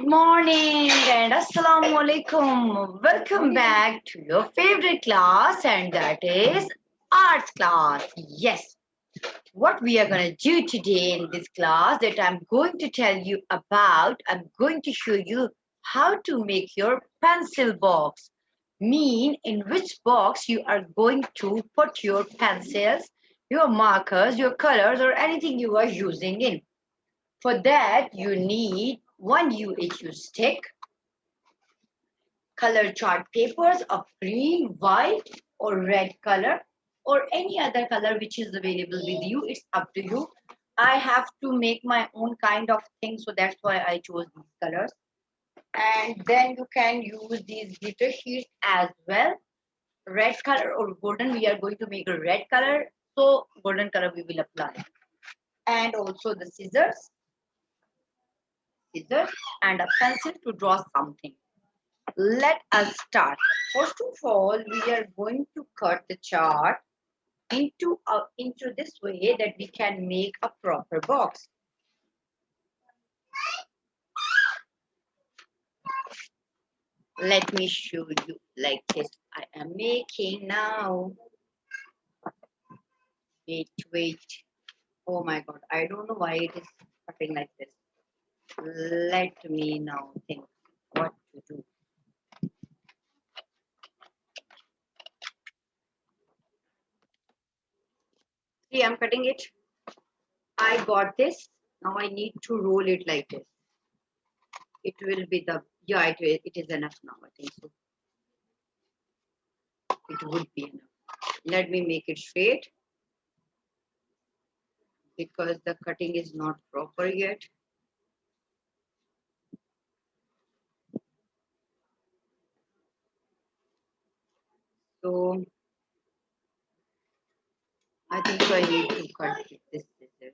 morning and assalamu alaikum. Welcome back to your favorite class, and that is arts class. Yes, what we are going to do today in this class that I'm going to tell you about, I'm going to show you how to make your pencil box. Mean in which box you are going to put your pencils, your markers, your colors, or anything you are using in. For that, you need one UHU stick, color chart papers of green, white, or red color, or any other color which is available with you. It's up to you. I have to make my own kind of thing, so that's why I chose these colors. And then you can use these glitter sheets as well. Red color or golden, we are going to make a red color, so golden color we will apply. And also the scissors and a pencil to draw something. Let us start. First of all, we are going to cut the chart into this way that we can make a proper box. Let me show you like this. I am making now. Wait. Oh my God, I don't know why it is cutting like this. Let me now think what to do. See, I'm cutting it. I got this. Now I need to roll it like this. It will be the, yeah, it is enough now. I think so. It would be enough. Let me make it straight because the cutting is not proper yet. So I think so I need to cut with this scissors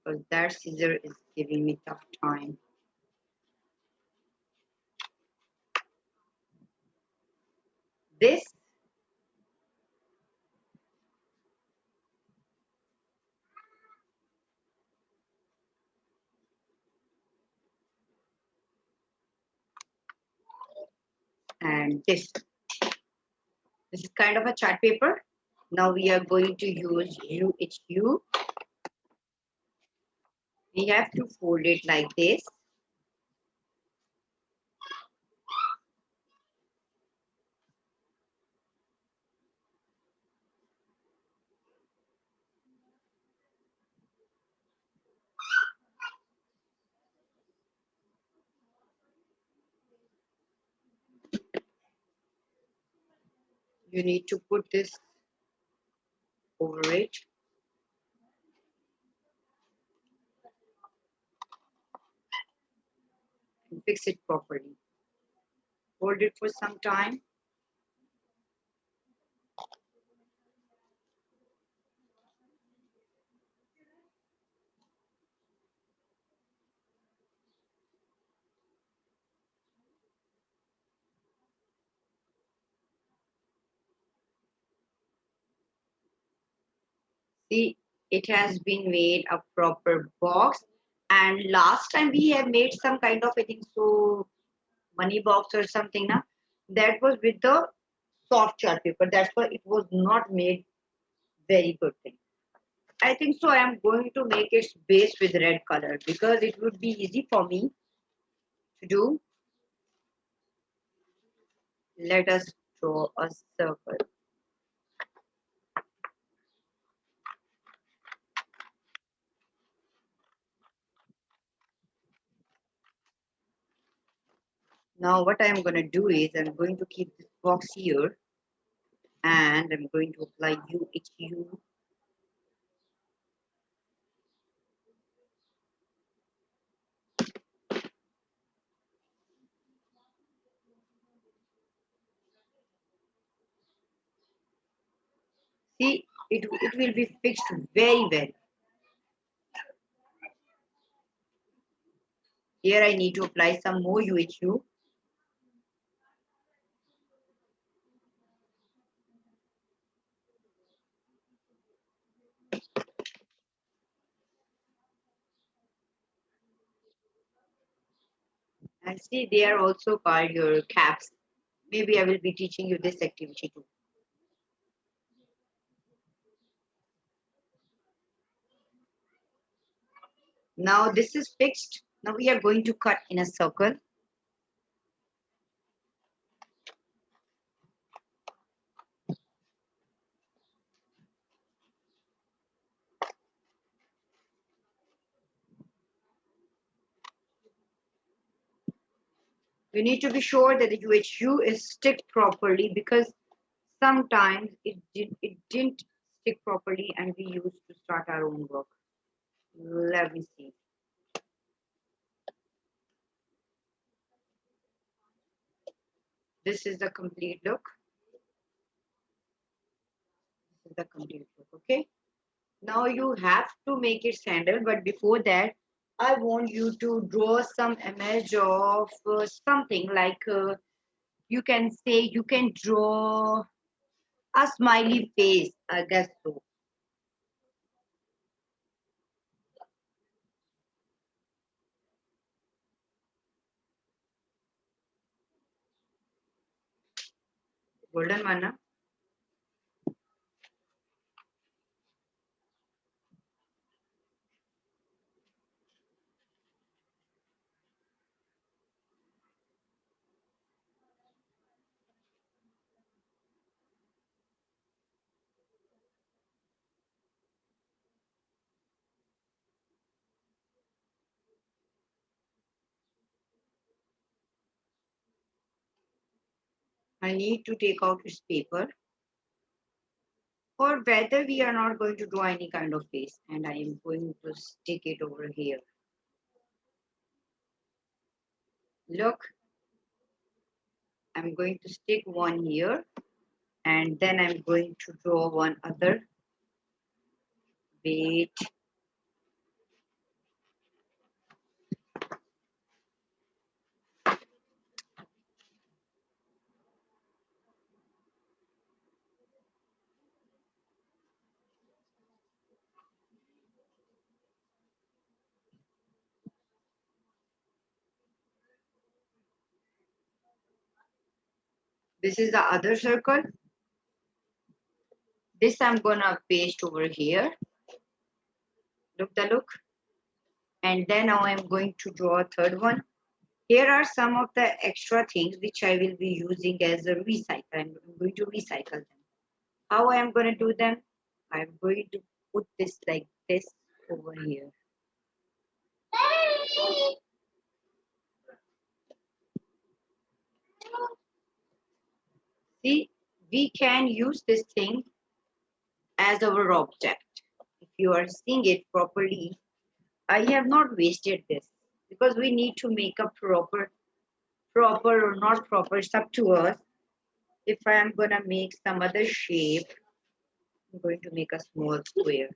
because that scissor is giving me tough time. This and this. This is kind of a chart paper. Now we are going to use UHU. We have to fold it like this. You need to put this over it. And fix it properly. Hold it for some time. See, it has been made a proper box. And last time we have made some kind of, I think so, money box or something. Now that was with the soft chart paper. That's why it was not made very good thing. I think so. I am going to make its base with red color because it would be easy for me to do. Let us draw a circle. Now what I am going to do is I'm going to keep this box here and I'm going to apply UHU. See, it will be fixed very well. Here I need to apply some more UHU. I see they are also called your caps. Maybe I will be teaching you this activity too. Now this is fixed. Now we are going to cut in a circle. You need to be sure that the UHU is stick properly because sometimes it didn't stick properly and we used to start our own work. Let me see. This is the complete look. This is the complete look. Okay. Now you have to make it sandal, but before that, I want you to draw some image of something like you can say you can draw a smiley face. I guess so. Golden one. Na? I need to take out this paper, or whether we are not going to draw any kind of face, and I am going to stick it over here. Look, I'm going to stick one here, and then I'm going to draw one other. Wait. This is the other circle. This I'm gonna paste over here. Look the look. And then now I'm going to draw a third one. Here are some of the extra things which I will be using as a recycle. I'm going to recycle them. How I am going to do them? I'm going to put this like this over here. See, we can use this thing as our object. If you are seeing it properly, I have not wasted this because we need to make a proper or not proper, it's up to us. If I am gonna make some other shape, I'm going to make a small square.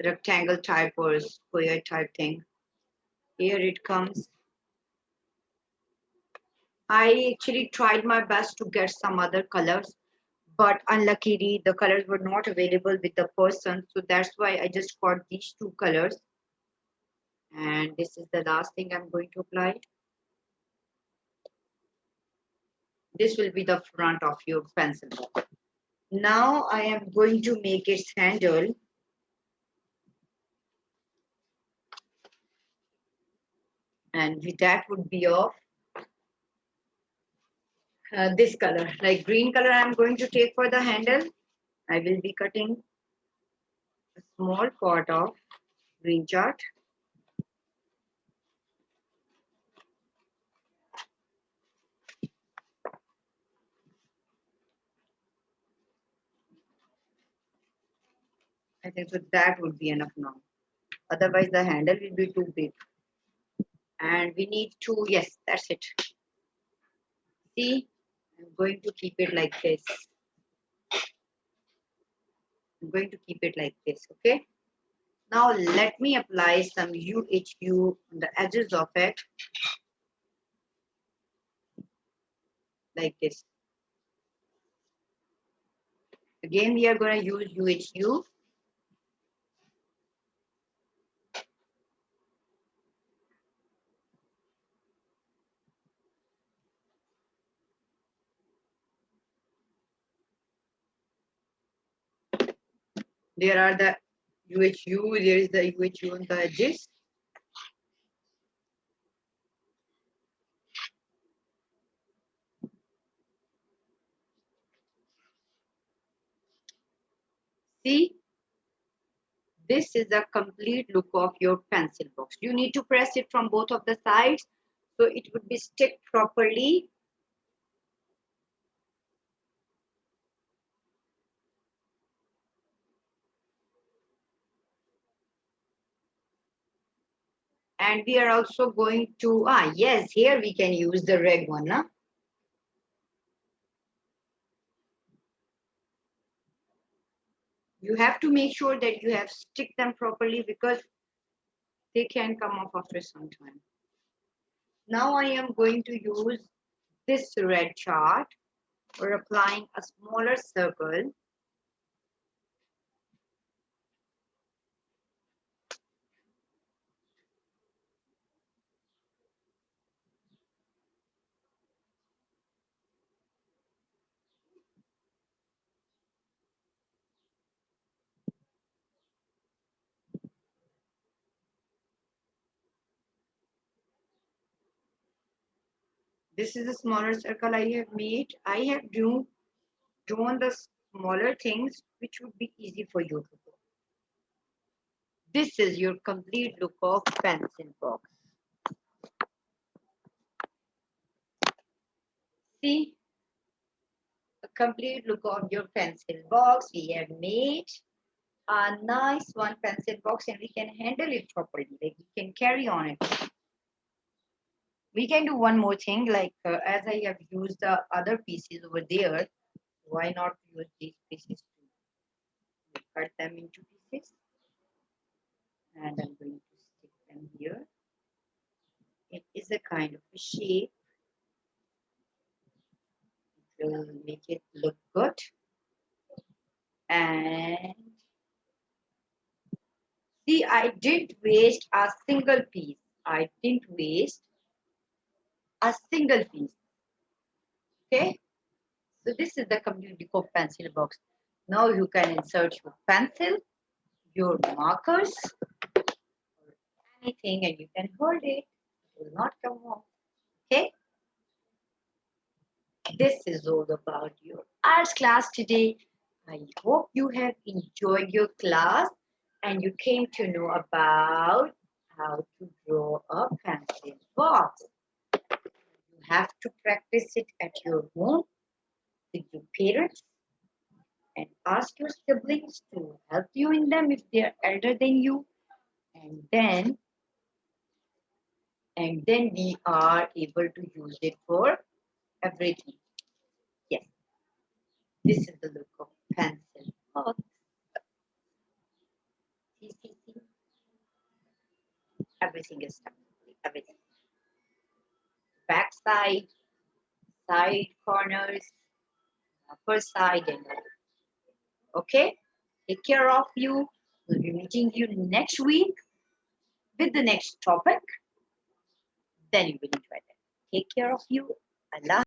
Rectangle type or square type thing. Here it comes. I actually tried my best to get some other colors, but unluckily the colors were not available with the person. So that's why I just got these two colors. And this is the last thing I'm going to apply. This will be the front of your pencil box. Now I am going to make its handle. And that would be of this color, like green color I'm going to take for the handle. I will be cutting a small part of green chart. I think so that would be enough now. Otherwise the handle will be too big. And we need to, yes, that's it. See, I'm going to keep it like this. I'm going to keep it like this, okay? Now let me apply some UHU on the edges of it, like this. Again, we are going to use UHU. There are the UHU, there is the UHU on the edges. See, this is the complete look of your pencil box. You need to press it from both of the sides so it would be stick properly. And we are also going to, yes, here we can use the red one. Huh? You have to make sure that you have stick them properly because they can come off after some time. Now I am going to use this red chart for applying a smaller circle. This is a smaller circle I have made. I have drawn the smaller things which would be easy for you to do. This is your complete look of pencil box. See, a complete look of your pencil box. We have made a nice one pencil box and we can handle it properly. Like we can carry on it. We can do one more thing, like as I have used the other pieces over there, why not use these pieces too? We cut them into pieces and I'm going to stick them here. It is a kind of a shape. It will make it look good. And see, I didn't waste a single piece. I didn't waste a single piece. Okay. So this is the complete Deco pencil box. Now you can insert your pencil, your markers, or anything, and you can hold it. It will not come off. Okay. This is all about your arts class today. I hope you have enjoyed your class and you came to know about how to draw a pencil box. You have to practice it at your home with your parents and ask your siblings to help you in them if they are elder than you. And then we are able to use it for everything. Yes, this is the look of pencil box. See. Everything is done. Everything. Back side, side corners, upper side, and all. Okay? Take care of you. We'll be meeting you next week with the next topic. Then you will enjoy that. Take care of you. Allah.